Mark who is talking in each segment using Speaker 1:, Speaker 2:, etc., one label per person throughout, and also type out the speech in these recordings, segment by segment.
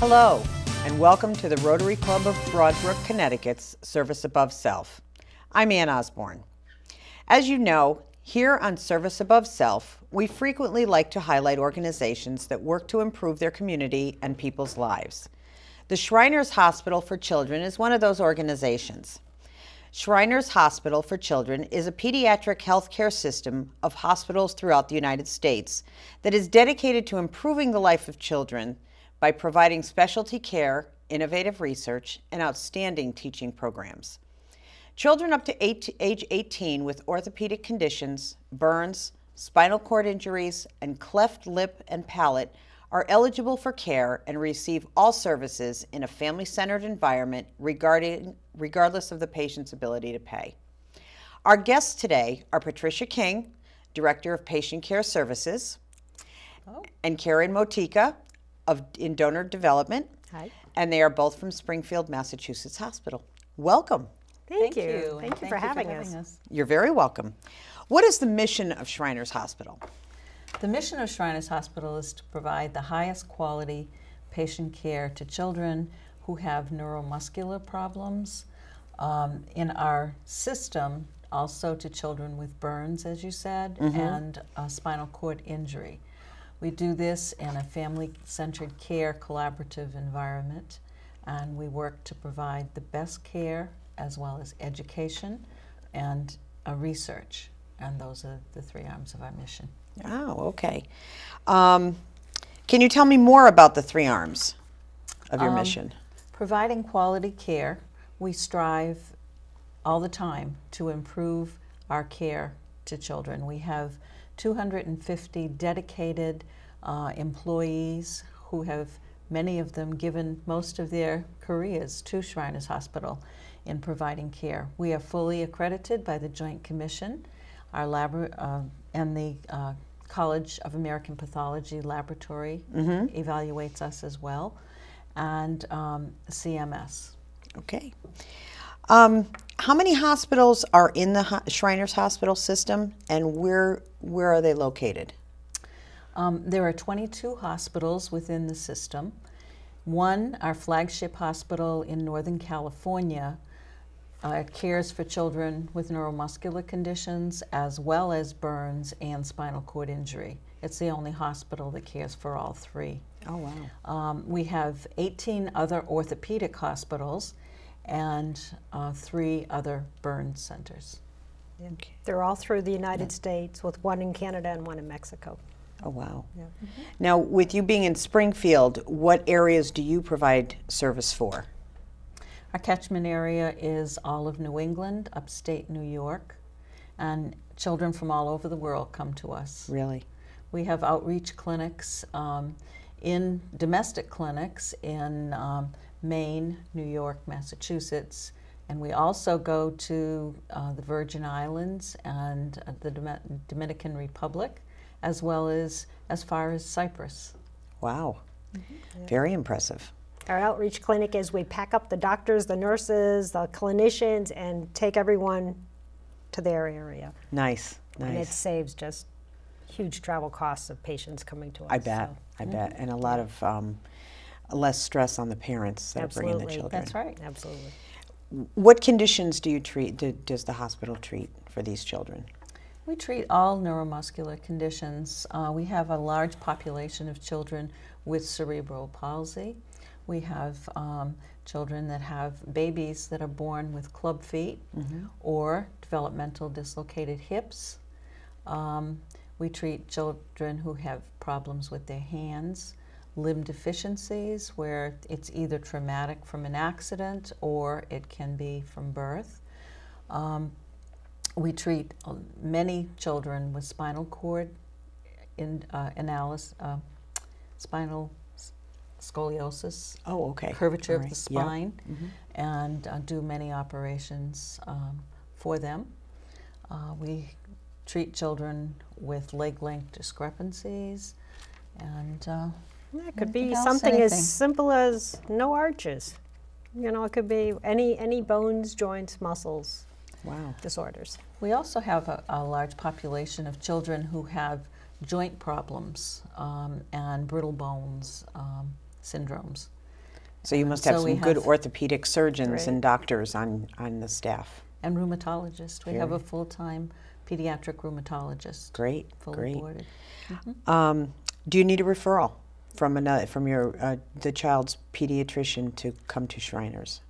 Speaker 1: Hello, and welcome to the Rotary Club of Broadbrook, Connecticut's Service Above Self. I'm Ann Osborne. As you know, here on Service Above Self, we frequently like to highlight organizations that work to improve their community and people's lives. The Shriners Hospital for Children is one of those organizations. Shriners Hospital for Children is a pediatric healthcare system of hospitals throughout the United States that is dedicated to improving the life of children by providing specialty care, innovative research, and outstanding teaching programs. Children up to age 18 with orthopedic conditions, burns, spinal cord injuries, and cleft lip and palate are eligible for care and receive all services in a family-centered environment regardless of the patient's ability to pay. Our guests today are Patricia King, Director of Patient Care Services, and Karen Motika in Donor Development.
Speaker 2: Hi.
Speaker 1: And they are both from Springfield, Massachusetts Hospital. Welcome.
Speaker 2: Thank you. Thank you for having us.
Speaker 1: You're very welcome. What is the mission of Shriners Hospital?
Speaker 3: The mission of Shriners Hospital is to provide the highest quality patient care to children who have neuromuscular problems in our system, also to children with burns, as you said, and spinal cord injury. We do this in a family-centered care collaborative environment, and we work to provide the best care as well as education and research, and those are the three arms of our mission.
Speaker 1: Oh, okay. Can you tell me more about the three arms of your mission?
Speaker 3: Providing quality care. We strive all the time to improve our care to children. We have 250 dedicated employees who have, many of them, given most of their careers to Shriners Hospital in providing care. We are fully accredited by the Joint Commission. Our lab and the College of American Pathology Laboratory evaluates us as well, and CMS.
Speaker 1: Okay. How many hospitals are in the Shriners Hospital system, and where are they located?
Speaker 3: There are 22 hospitals within the system. One, our flagship hospital in Northern California, cares for children with neuromuscular conditions as well as burns and spinal cord injury. It's the only hospital that cares for all three.
Speaker 1: Oh, wow.
Speaker 3: We have 18 other orthopedic hospitals and 3 other burn centers.
Speaker 1: Okay.
Speaker 2: They're all through the United States, with one in Canada and one in Mexico.
Speaker 1: Oh, wow.
Speaker 2: Yeah.
Speaker 1: Now, with you being in Springfield, what areas do you provide service for?
Speaker 3: Our catchment area is all of New England, upstate New York, and children from all over the world come to us.
Speaker 1: Really?
Speaker 3: We have outreach clinics, in domestic clinics in Maine, New York, Massachusetts, and we also go to the Virgin Islands and the Dominican Republic, as well as far as Cyprus.
Speaker 1: Wow. Very impressive.
Speaker 2: Our outreach clinic is we pack up the doctors, the nurses, the clinicians, and take everyone to their area.
Speaker 1: Nice, nice.
Speaker 2: And it saves just huge travel costs of patients coming to us.
Speaker 1: I bet, I bet. And a lot of less stress on the parents that are bringing the children.
Speaker 3: That's right.
Speaker 2: Absolutely.
Speaker 1: What conditions do you treat, does the hospital treat for these children?
Speaker 3: We treat all neuromuscular conditions. We have a large population of children with cerebral palsy. We have children that have babies that are born with club feet or developmental dislocated hips. We treat children who have problems with their hands, limb deficiencies where it's either traumatic from an accident or it can be from birth. We treat many children with spinal cord spinal scoliosis,
Speaker 1: Oh, okay.
Speaker 3: curvature
Speaker 1: All
Speaker 3: of
Speaker 1: right.
Speaker 3: the spine,
Speaker 1: Yep.
Speaker 3: and do many operations for them. We treat children with leg length discrepancies, and
Speaker 2: It could be
Speaker 3: anything else,
Speaker 2: something
Speaker 3: anything.
Speaker 2: as simple as no arches. You know, it could be any bones, joints, muscles
Speaker 1: Wow.
Speaker 2: disorders.
Speaker 3: We also have a large population of children who have joint problems and brittle bones syndromes.
Speaker 1: So you must have
Speaker 3: So we
Speaker 1: some good
Speaker 3: have-
Speaker 1: orthopedic surgeons
Speaker 2: Right.
Speaker 1: and doctors on the staff.
Speaker 3: And rheumatologist. We have
Speaker 1: Very-
Speaker 3: a full-time pediatric rheumatologist.
Speaker 1: Great,
Speaker 3: Fully
Speaker 1: great.
Speaker 3: boarded.
Speaker 1: Do you need a referral from your the child's pediatrician to come to Shriners?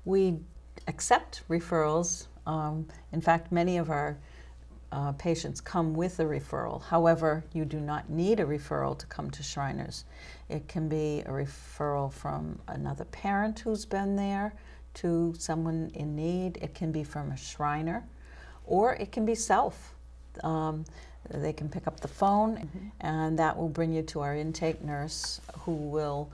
Speaker 3: We accept referrals. In fact, many of our patients come with a referral. However, you do not need a referral to come to Shriners. It can be a referral from another parent who's been there to someone in need. It can be from a Shriner, or it can be self. They can pick up the phone, and that will bring you to our intake nurse, who will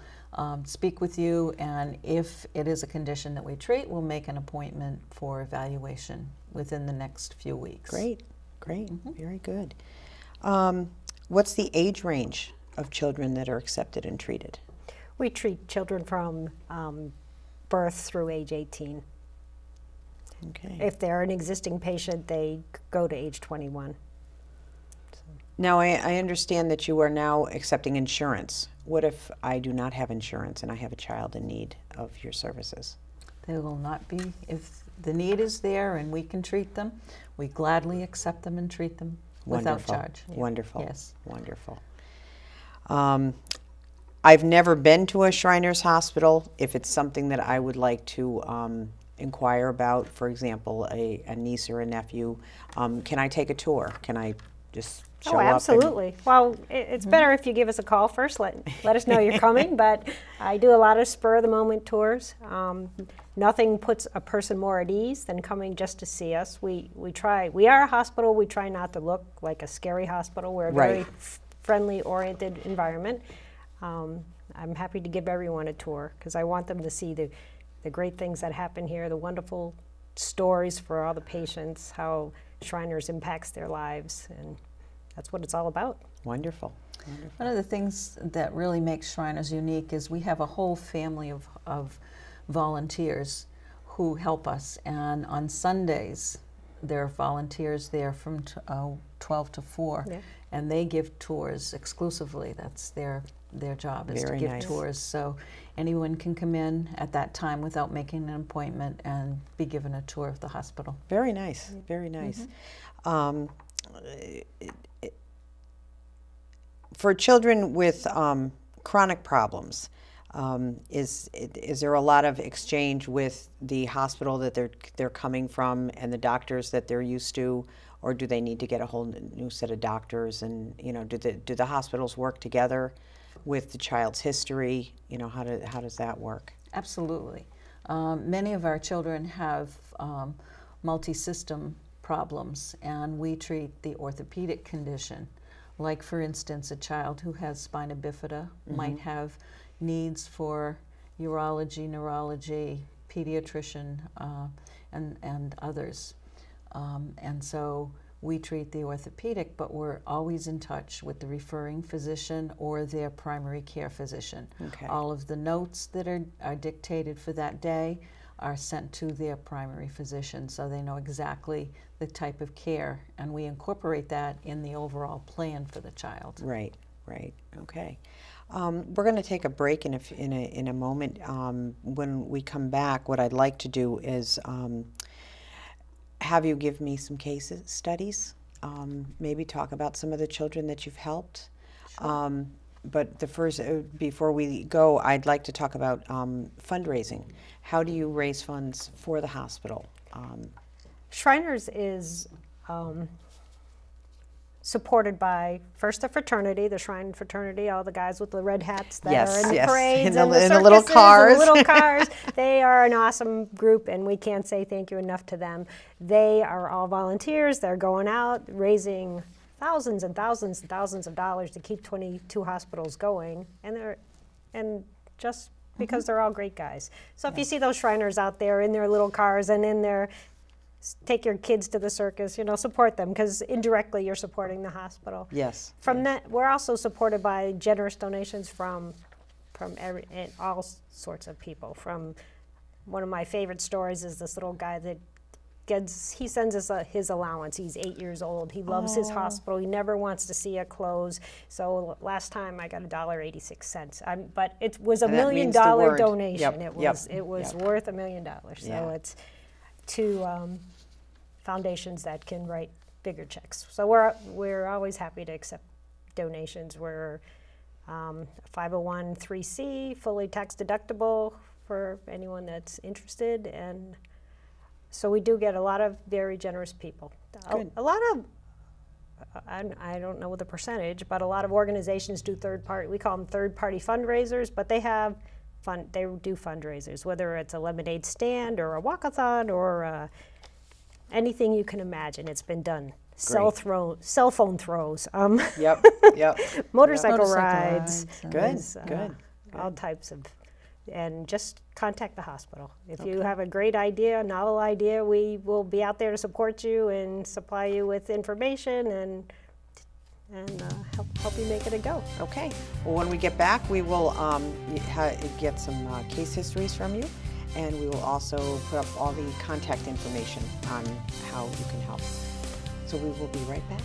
Speaker 3: speak with you, and if it is a condition that we treat, we'll make an appointment for evaluation within the next few weeks.
Speaker 1: Great, great, very good. What's the age range of children that are accepted and treated?
Speaker 2: We treat children from birth through age 18.
Speaker 1: Okay.
Speaker 2: If they're an existing patient, they go to age 21.
Speaker 1: Now, I understand that you are now accepting insurance. What if I do not have insurance and I have a child in need of your services?
Speaker 3: They will not be, if the need is there and we can treat them, we gladly accept them and treat them without
Speaker 1: Wonderful.
Speaker 3: charge.
Speaker 1: Wonderful.
Speaker 3: Yes.
Speaker 1: Wonderful. I've never been to a Shriners Hospital. If it's something that I would like to inquire about, for example, a niece or a nephew, can I take a tour? Can I just show
Speaker 2: Oh,
Speaker 1: up?
Speaker 2: absolutely. Well, it's better if you give us a call first. Let us know you're coming. But I do a lot of spur-of-the-moment tours. Nothing puts a person more at ease than coming just to see us. We are a hospital. We try not to look like a scary hospital. We're a very
Speaker 1: Right.
Speaker 2: friendly-oriented environment. I'm happy to give everyone a tour because I want them to see the great things that happen here, the wonderful stories for all the patients, how Shriners impacts their lives, and that's what it's all about.
Speaker 1: Wonderful. Wonderful.
Speaker 3: One of the things that really makes Shriners unique is we have a whole family of volunteers who help us, and on Sundays there are volunteers there from 12 to 4,
Speaker 2: Yeah.
Speaker 3: and they give tours exclusively. That's their job, is
Speaker 1: Very
Speaker 3: to give
Speaker 1: nice.
Speaker 3: tours. So anyone can come in at that time without making an appointment and be given a tour of the hospital.
Speaker 1: Very nice. Very nice. For children with chronic problems, is there a lot of exchange with the hospital that they're coming from and the doctors that they're used to, or do they need to get a whole new set of doctors? And do the hospitals work together with the child's history? How does that work?
Speaker 3: Absolutely. Many of our children have multi-system problems, and we treat the orthopedic condition. Like, for instance, a child who has spina bifida might have needs for urology, neurology, pediatrician, and others. And so we treat the orthopedic, but we're always in touch with the referring physician or their primary care physician.
Speaker 1: Okay.
Speaker 3: All of the notes that are dictated for that day are sent to their primary physician, so they know exactly the type of care, and we incorporate that in the overall plan for the child.
Speaker 1: Right, right, okay. We're going to take a break in a moment. When we come back, what I'd like to do is have you give me some case studies, maybe talk about some of the children that you've helped.
Speaker 3: Sure.
Speaker 1: But before we go, I'd like to talk about fundraising. How do you raise funds for the hospital?
Speaker 2: Shriners is supported by first the fraternity, the Shrine fraternity, all the guys with the red hats that
Speaker 1: Yes,
Speaker 2: are in the
Speaker 1: yes.
Speaker 2: parades
Speaker 1: In the
Speaker 2: and the
Speaker 1: little
Speaker 2: circuses
Speaker 1: cars.
Speaker 2: and the little cars. They are an awesome group, and we can't say thank you enough to them. They are all volunteers. They're going out raising thousands and thousands and thousands of dollars to keep 22 hospitals going, and just because they're all great guys. So if you see those Shriners out there in their little cars and in their take your kids to the circus, support them, because indirectly you're supporting the hospital.
Speaker 1: Yes.
Speaker 2: From that, we're also supported by generous donations from all sorts of people. From one of my favorite stories is this little guy that he sends us his allowance. He's 8 years old. He loves his hospital. He never wants to see it close. So last time I got $1.86. But it was $1 million donation. It was worth $1 million. So it's to foundations that can write bigger checks. So we're always happy to accept donations. We're 501(c), fully tax deductible for anyone that's interested, and so we do get a lot of very generous people. A lot of, I don't know the percentage, but a lot of organizations do we call them third-party fundraisers, but they do fundraisers, whether it's a lemonade stand or a walkathon or anything you can imagine. It's been done. Cell phone throws. Motorcycle rides.
Speaker 1: Good.
Speaker 2: All types of, and just contact the hospital. If you have a great idea, a novel idea, we will be out there to support you and supply you with information and help you make it a go.
Speaker 1: Okay. Well, when we get back, we will get some case histories from you, and we will also put up all the contact information on how you can help. So we will be right back.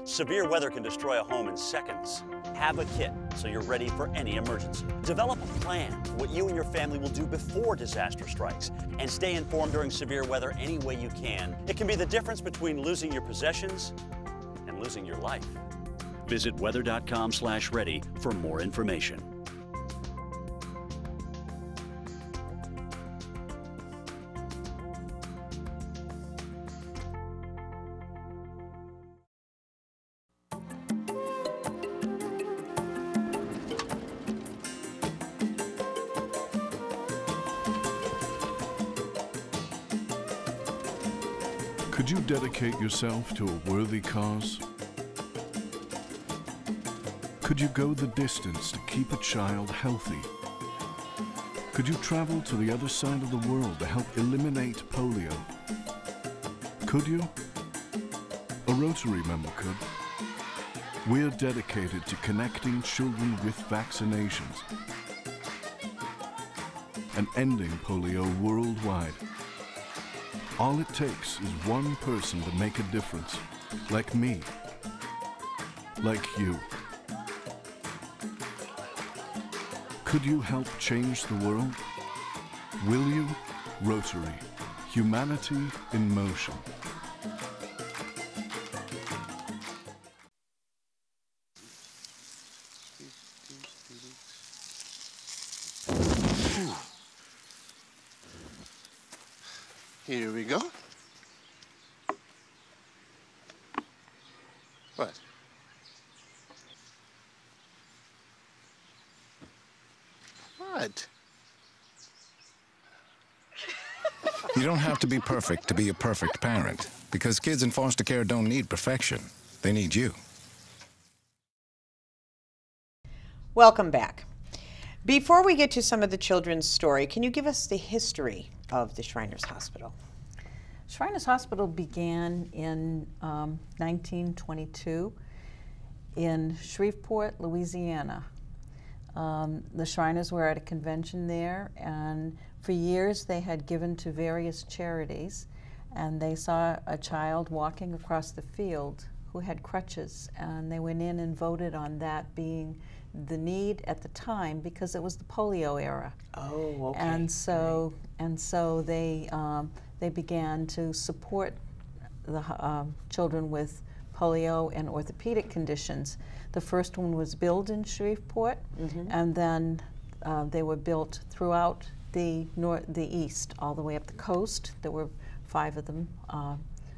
Speaker 4: Severe weather can destroy a home in seconds. Have a kit so you're ready for any emergency. Develop a plan for what you and your family will do before disaster strikes, and stay informed during severe weather any way you can. It can be the difference between losing your possessions and losing your life. Visit weather.com/ready for more information.
Speaker 5: Could you dedicate yourself to a worthy cause? Could you go the distance to keep a child healthy? Could you travel to the other side of the world to help eliminate polio? Could you? A Rotary member could. We're dedicated to connecting children with vaccinations and ending polio worldwide. All it takes is one person to make a difference, like me, like you. Could you help change the world? Will you? Rotary. Humanity in motion.
Speaker 6: Here we go. What? What?
Speaker 7: You don't have to be perfect to be a perfect parent, because kids in foster care don't need perfection. They need you.
Speaker 1: Welcome back. Before we get to some of the children's story, can you give us the history of the Shriners Hospital?
Speaker 3: Shriners Hospital began in 1922 in Shreveport, Louisiana. The Shriners were at a convention there, and for years they had given to various charities, and they saw a child walking across the field who had crutches, and they went in and voted on that being the need at the time because it was the polio era.
Speaker 1: Oh, okay.
Speaker 3: And so they began to support the children with polio and orthopedic conditions. The first one was built in Shreveport, and then they were built throughout the east, all the way up the coast. There were 5 of them,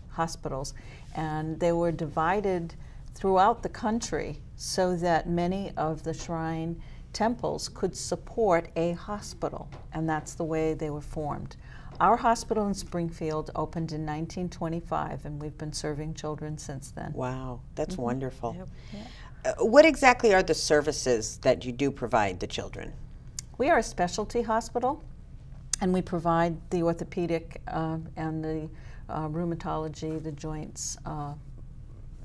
Speaker 3: hospitals, and they were divided throughout the country so that many of the shrine temples could support a hospital, and that's the way they were formed. Our hospital in Springfield opened in 1925, and we've been serving children since then.
Speaker 1: Wow, that's wonderful.
Speaker 3: Yep.
Speaker 1: What exactly are the services that you do provide the children?
Speaker 3: We are a specialty hospital, and we provide the orthopedic and the rheumatology, the joints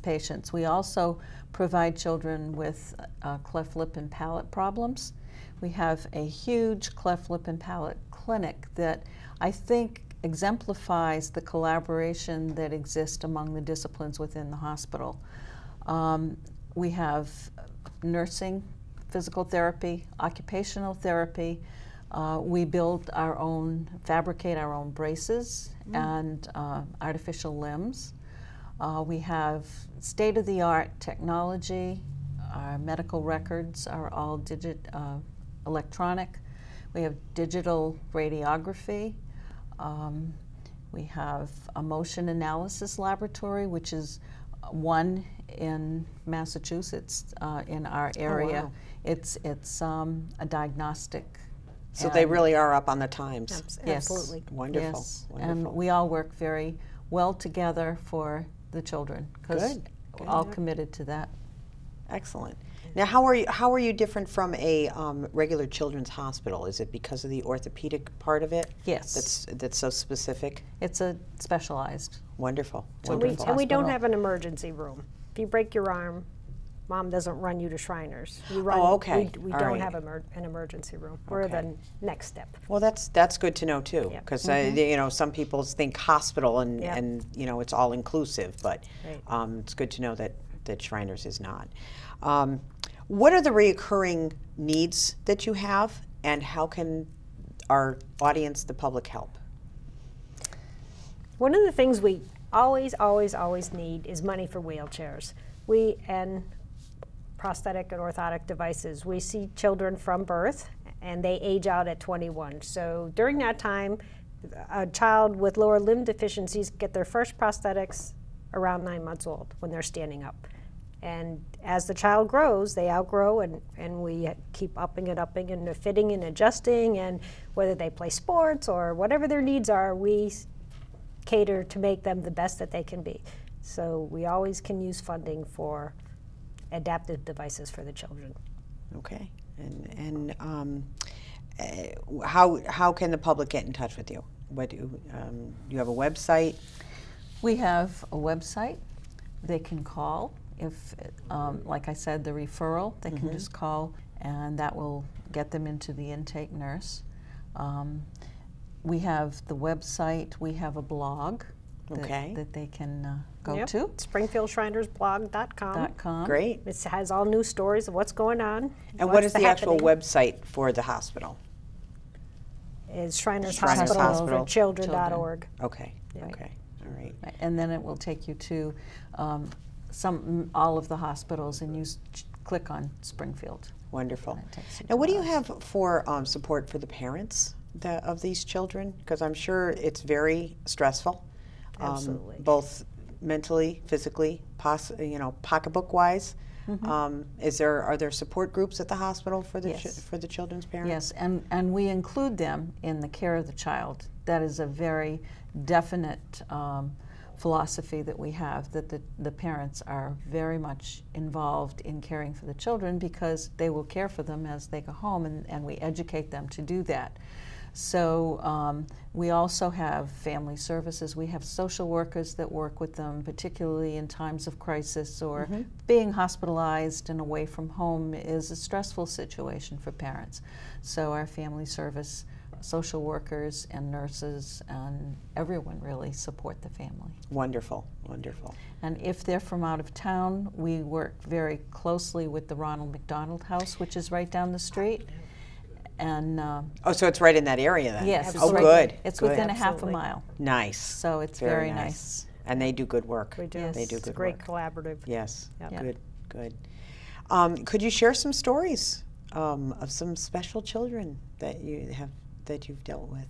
Speaker 3: patients. We also provide children with cleft lip and palate problems. We have a huge cleft lip and palate clinic that I think exemplifies the collaboration that exists among the disciplines within the hospital. We have nursing, physical therapy, occupational therapy. We build our own, fabricate our own braces and artificial limbs. We have state-of-the-art technology. Our medical records are all electronic. We have digital radiography. We have a motion analysis laboratory, which is one in Massachusetts in our area.
Speaker 1: wow.
Speaker 3: It's a diagnostic.
Speaker 1: So they
Speaker 3: and-
Speaker 1: really are up on the times.
Speaker 3: Yes.
Speaker 2: Absolutely.
Speaker 1: Wonderful.
Speaker 3: Yes,
Speaker 1: Wonderful.
Speaker 3: and we all work very well together for the children because
Speaker 1: Good, good.
Speaker 3: we're all committed to that.
Speaker 1: Excellent. Now, how are you different from a regular children's hospital? Is it because of the orthopedic part of it?
Speaker 3: Yes.
Speaker 1: That's so specific.
Speaker 3: It's a specialized.
Speaker 1: Wonderful.
Speaker 3: Children's
Speaker 1: Wonderful.
Speaker 2: And we don't
Speaker 3: hospital.
Speaker 2: have an emergency room. If you break your arm, Mom doesn't run you to Shriners. You run,
Speaker 1: Oh, okay.
Speaker 2: We
Speaker 1: All
Speaker 2: don't
Speaker 1: right.
Speaker 2: have an emergency room. We're
Speaker 1: Okay.
Speaker 2: the next step.
Speaker 1: Well, that's good to know too,
Speaker 2: Yeah.
Speaker 1: because you know, some people think hospital and
Speaker 2: Yeah.
Speaker 1: and you know, it's all inclusive, but
Speaker 2: Right.
Speaker 1: it's good to know that Shriners is not. What are the recurring needs that you have, and how can our audience, the public, help?
Speaker 2: One of the things we always need is money for wheelchairs. And prosthetic and orthotic devices. We see children from birth and they age out at 21. So during that time, a child with lower limb deficiencies get their first prosthetics around 9 months old when they're standing up. And as the child grows, they outgrow, and we keep upping and they're fitting and adjusting, and whether they play sports or whatever their needs are, we cater to make them the best that they can be. So we always can use funding for adaptive devices for the children.
Speaker 1: Okay, and how can the public get in touch with you? What do you have a website?
Speaker 3: We have a website. They can call if, like I said, the referral. They can just call, and that will get them into the intake nurse. We have the website. We have a blog
Speaker 1: Okay.
Speaker 3: that they can go
Speaker 2: Yep.
Speaker 3: to.
Speaker 2: SpringfieldShrinersBlog.com.
Speaker 3: .com.
Speaker 1: Great.
Speaker 2: It has all new stories of what's going on.
Speaker 1: And what
Speaker 2: what's
Speaker 1: is the actual
Speaker 2: happening.
Speaker 1: website for the hospital?
Speaker 2: Is Shriners
Speaker 1: Shriners
Speaker 2: Hospital
Speaker 1: Hospital.
Speaker 2: for Children.org.
Speaker 1: Okay.
Speaker 2: Right.
Speaker 1: Okay. All right.
Speaker 3: And then it will take you to all of the hospitals, and you click on Springfield.
Speaker 1: Wonderful.
Speaker 3: That takes you
Speaker 1: Now,
Speaker 3: to
Speaker 1: what do you
Speaker 3: us.
Speaker 1: have for support for the parents of these children? Because I'm sure it's very stressful,
Speaker 2: Absolutely.
Speaker 1: both mentally, physically, pocketbook-wise. Are there support groups at the hospital for the
Speaker 3: Yes.
Speaker 1: for the children's parents?
Speaker 3: Yes, and we include them in the care of the child. That is a very definite philosophy that we have, that the parents are very much involved in caring for the children because they will care for them as they go home, and we educate them to do that. So we also have family services. We have social workers that work with them, particularly in times of crisis or being hospitalized and away from home is a stressful situation for parents. So our family service, social workers and nurses and everyone really support the family.
Speaker 1: Wonderful. Wonderful.
Speaker 3: And if they're from out of town, we work very closely with the Ronald McDonald House, which is right down the street. And
Speaker 1: Oh, so it's right in that area then?
Speaker 3: yes,
Speaker 1: Oh,
Speaker 3: right-
Speaker 1: good.
Speaker 3: It's
Speaker 1: good.
Speaker 3: within a half a
Speaker 2: Absolutely.
Speaker 3: mile,
Speaker 1: Nice.
Speaker 3: so it's
Speaker 1: Very
Speaker 3: very
Speaker 1: nice.
Speaker 3: nice.
Speaker 1: And they do good work.
Speaker 2: We do.
Speaker 3: Yes.
Speaker 1: They do
Speaker 2: It's
Speaker 1: good
Speaker 2: a great
Speaker 1: work.
Speaker 2: collaborative.
Speaker 1: Yes.
Speaker 2: Yep.
Speaker 3: Yeah.
Speaker 1: Good. Good. Could you share some stories of some special children that you've dealt with?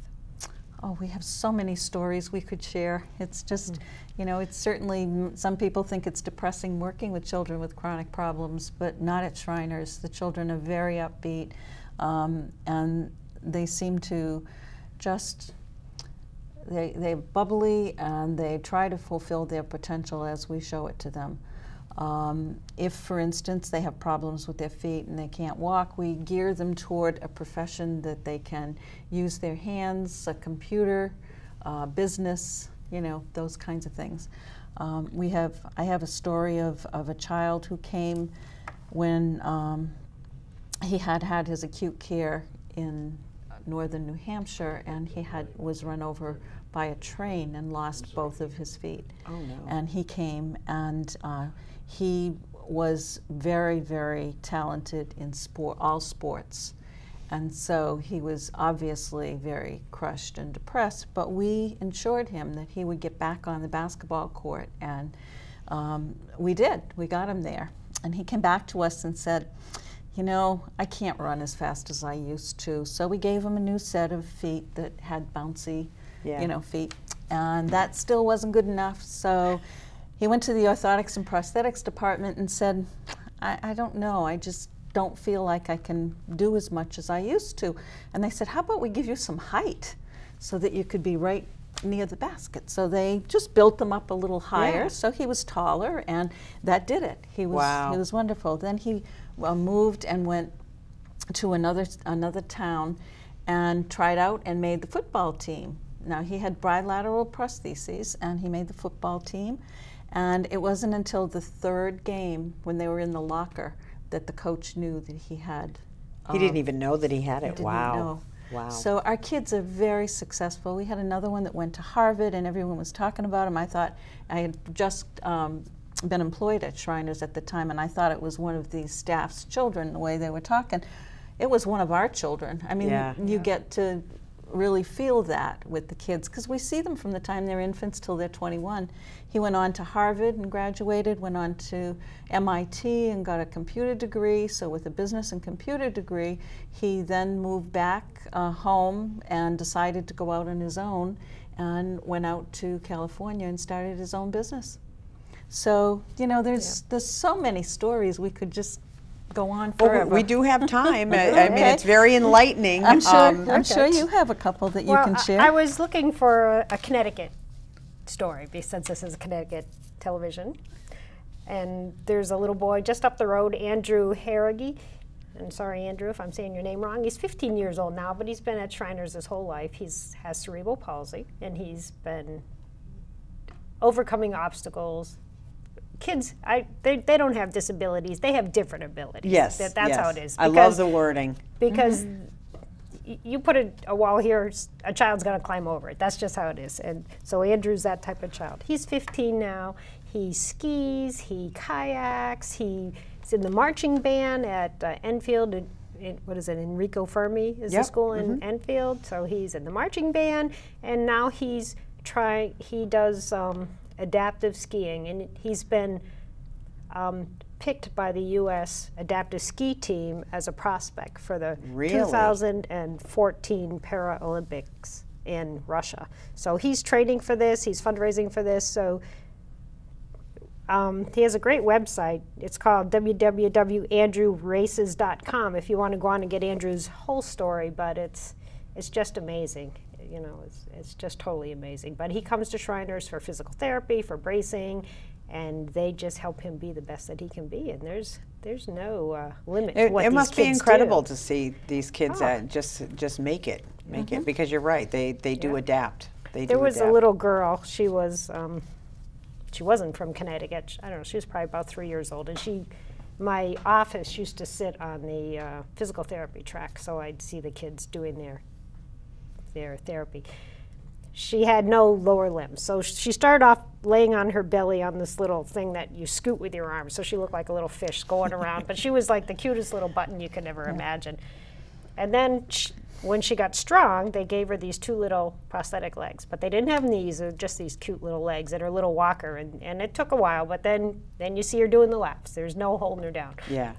Speaker 3: Oh, we have so many stories we could share. It's just, it's certainly, some people think it's depressing working with children with chronic problems, but not at Shriners. The children are very upbeat, and they seem to just, they're bubbly, and they try to fulfill their potential as we show it to them. If, for instance, they have problems with their feet and they can't walk, we gear them toward a profession that they can use their hands, a computer, business, those kinds of things. I have a story of a child who came when he had his acute care in northern New Hampshire, and he was run over by a train and lost both of his feet.
Speaker 1: Oh, no.
Speaker 3: And he came, and he was very, very talented in all sports. And so he was obviously very crushed and depressed, but we ensured him that he would get back on the basketball court, and we did. We got him there. And he came back to us and said, you know, I can't run as fast as I used to. So we gave him a new set of feet that had bouncy, you know, feet. And that still wasn't good enough. So he went to the orthotics and prosthetics department and said, I don't know, I just don't feel like I can do as much as I used to. And they said, how about we give you some height so that you could be right near the basket? So they just built them up a little higher, so he was taller, and that did it. He was wonderful. Then he moved and went to another town and tried out and made the football team. Now, he had bilateral prostheses, and he made the football team. And it wasn't until the third game, when they were in the locker, that the coach knew that he had.
Speaker 1: He didn't even know that he had it.
Speaker 3: He didn't
Speaker 1: Wow.
Speaker 3: know.
Speaker 1: Wow.
Speaker 3: So our kids are very successful. We had another one that went to Harvard, and everyone was talking about him. I thought, I had just been employed at Shriners at the time, and I thought it was one of the staff's children, the way they were talking. It was one of our children. I mean, you get to really feel that with the kids, because we see them from the time they're infants till they're 21. He went on to Harvard and graduated, went on to MIT and got a computer degree. So with a business and computer degree, he then moved back home and decided to go out on his own, and went out to California and started his own business. So, you know, there's so many stories we could just go on forever.
Speaker 1: Well, we do have time. I mean, it's very enlightening.
Speaker 3: I'm sure you have a couple that you can share.
Speaker 2: I was looking for a Connecticut story, since this is a Connecticut television. And there's a little boy just up the road, Andrew Harrigy. And sorry, Andrew, if I'm saying your name wrong. He's 15 years old now, but he's been at Shriners his whole life. He has cerebral palsy, and he's been overcoming obstacles. Kids, they don't have disabilities. They have different abilities.
Speaker 1: Yes,
Speaker 2: that's how it is.
Speaker 1: I love the wording.
Speaker 2: Because you put a wall here, a child's going to climb over it. That's just how it is. And so Andrew's that type of child. He's 15 now. He skis, he kayaks, he's in the marching band at Enfield. What is it, Enrico Fermi is the school in Enfield. So he's in the marching band, and now he does adaptive skiing, and he's been picked by the U.S. adaptive ski team as a prospect for the 2014 Paralympics in Russia. So he's training for this, he's fundraising for this. So he has a great website. It's called www.andrewraces.com if you want to go on and get Andrew's whole story, but it's just amazing. You know, it's just totally amazing. But he comes to Shriners for physical therapy, for bracing, and they just help him be the best that he can be. And there's no limit to what
Speaker 1: it
Speaker 2: these
Speaker 1: must be
Speaker 2: kids
Speaker 1: incredible
Speaker 2: do.
Speaker 1: to see these kids just make it, because you're right. They do adapt.
Speaker 2: There was a little girl. She was she wasn't from Connecticut. I don't know. She was probably about 3 years old, and my office used to sit on the physical therapy track, so I'd see the kids doing their therapy. She had no lower limbs, so she started off laying on her belly on this little thing that you scoot with your arms, so she looked like a little fish going around, but she was like the cutest little button you could ever imagine. And then when she got strong, they gave her these 2 little prosthetic legs, but they didn't have knees, they were just these cute little legs and her little walker, and it took a while, but then you see her doing the laps. There's no holding her down.
Speaker 1: Yeah.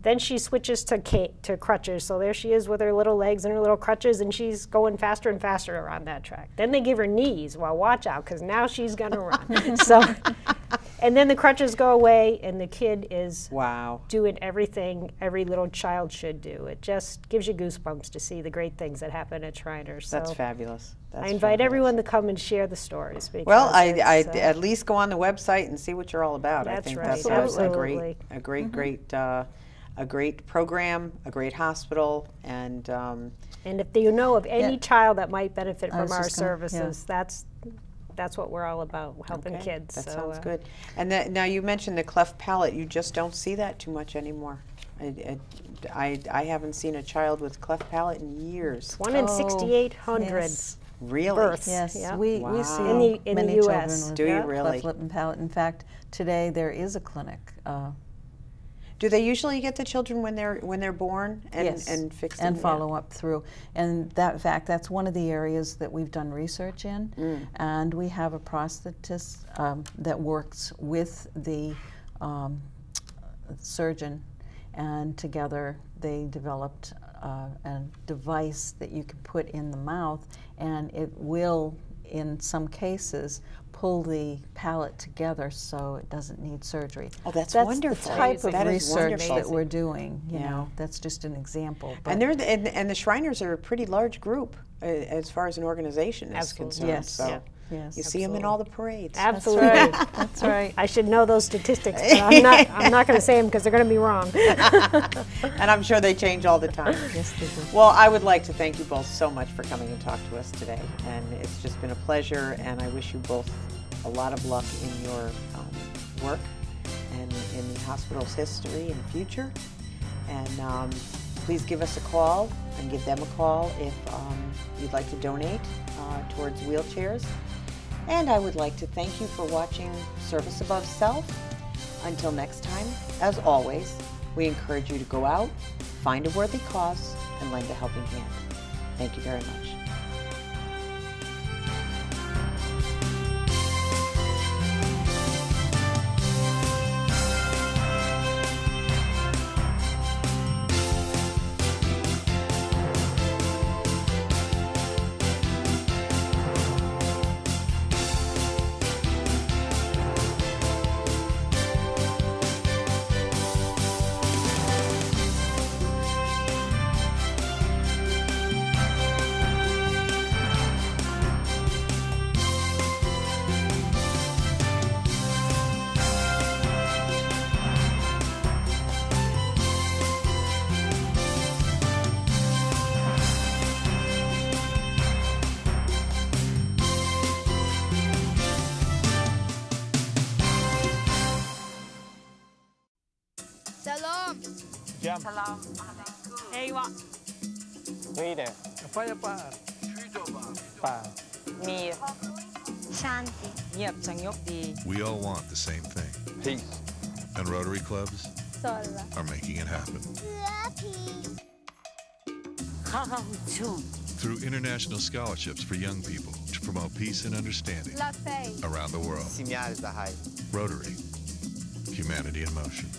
Speaker 2: Then she switches to crutches, so there she is with her little legs and her little crutches, and she's going faster and faster around that track. Then they give her knees. Well, watch out, because now she's gonna run. And then the crutches go away, and the kid is doing everything every little child should do. It just gives you goosebumps to see the great things that happen at Shriners.
Speaker 1: That's fabulous.
Speaker 2: I invite everyone to come and share the stories.
Speaker 1: Well, I at least go on the website and see what you're all about.
Speaker 2: That's
Speaker 1: I think
Speaker 2: right.
Speaker 1: that's
Speaker 2: Absolutely.
Speaker 1: a great program, a great hospital, and
Speaker 2: if you know of any child that might benefit from our
Speaker 3: just
Speaker 2: services, that's what we're all about, helping kids.
Speaker 1: That
Speaker 2: so,
Speaker 1: sounds good. And now you mentioned the cleft palate. You just don't see that too much anymore. I haven't seen a child with cleft palate in years.
Speaker 2: 1 in
Speaker 3: Oh,
Speaker 2: 6,800
Speaker 3: yes.
Speaker 1: Really?
Speaker 2: births.
Speaker 3: Yes,
Speaker 2: yeah.
Speaker 3: we
Speaker 1: Wow.
Speaker 3: see
Speaker 2: In the
Speaker 3: many
Speaker 2: US.
Speaker 3: children with
Speaker 1: Do you
Speaker 2: Yeah.
Speaker 1: really?
Speaker 3: cleft lip and palate. In fact, today there is a clinic.
Speaker 1: Do they usually get the children when they're born and
Speaker 3: Yes,
Speaker 1: and fix
Speaker 3: and
Speaker 1: them?
Speaker 3: follow up through. And that fact, that's one of the areas that we've done research in. And we have a prosthetist that works with the surgeon, and together they developed a device that you can put in the mouth, and it will, in some cases, pull the palate together so it doesn't need surgery.
Speaker 1: Oh, that's
Speaker 3: the
Speaker 1: wonderful.
Speaker 3: type of
Speaker 1: That is
Speaker 3: research
Speaker 1: wonderful.
Speaker 3: that we're doing. You
Speaker 1: Yeah.
Speaker 3: know, that's just an example. But
Speaker 1: And and the Shriners are a pretty large group as far as an organization is
Speaker 2: Absolutely.
Speaker 1: concerned.
Speaker 3: Yes.
Speaker 1: So
Speaker 2: Yeah.
Speaker 3: yes,
Speaker 1: you see them in all the parades.
Speaker 2: Absolutely.
Speaker 3: that's right.
Speaker 2: I should know those statistics, but I'm not going to say them because they're going to be wrong.
Speaker 1: And I'm sure they change all the time.
Speaker 3: Yes, they do.
Speaker 1: Well, I would like to thank you both so much for coming and talk to us today. And it's just been a pleasure, and I wish you both a lot of luck in your work and in the hospital's history and future. And please give us a call and give them a call if you'd like to donate towards wheelchairs. And I would like to thank you for watching Service Above Self. Until next time, as always, we encourage you to go out, find a worthy cause, and lend a helping hand. Thank you very much.
Speaker 8: Shalom.
Speaker 9: Jam.
Speaker 8: Salam. Ewa.
Speaker 9: Rita. Apa ya Pak? Pak.
Speaker 8: Mir. Shanti. Yep, Changyok di.
Speaker 10: We all want the same thing.
Speaker 9: Peace.
Speaker 10: And Rotary clubs
Speaker 8: Sola.
Speaker 10: are making it happen.
Speaker 8: Chun.
Speaker 10: Through international scholarships for young people to promote peace and understanding
Speaker 8: La Fei.
Speaker 10: around the world.
Speaker 9: Señales de high.
Speaker 10: Rotary. Humanity in motion.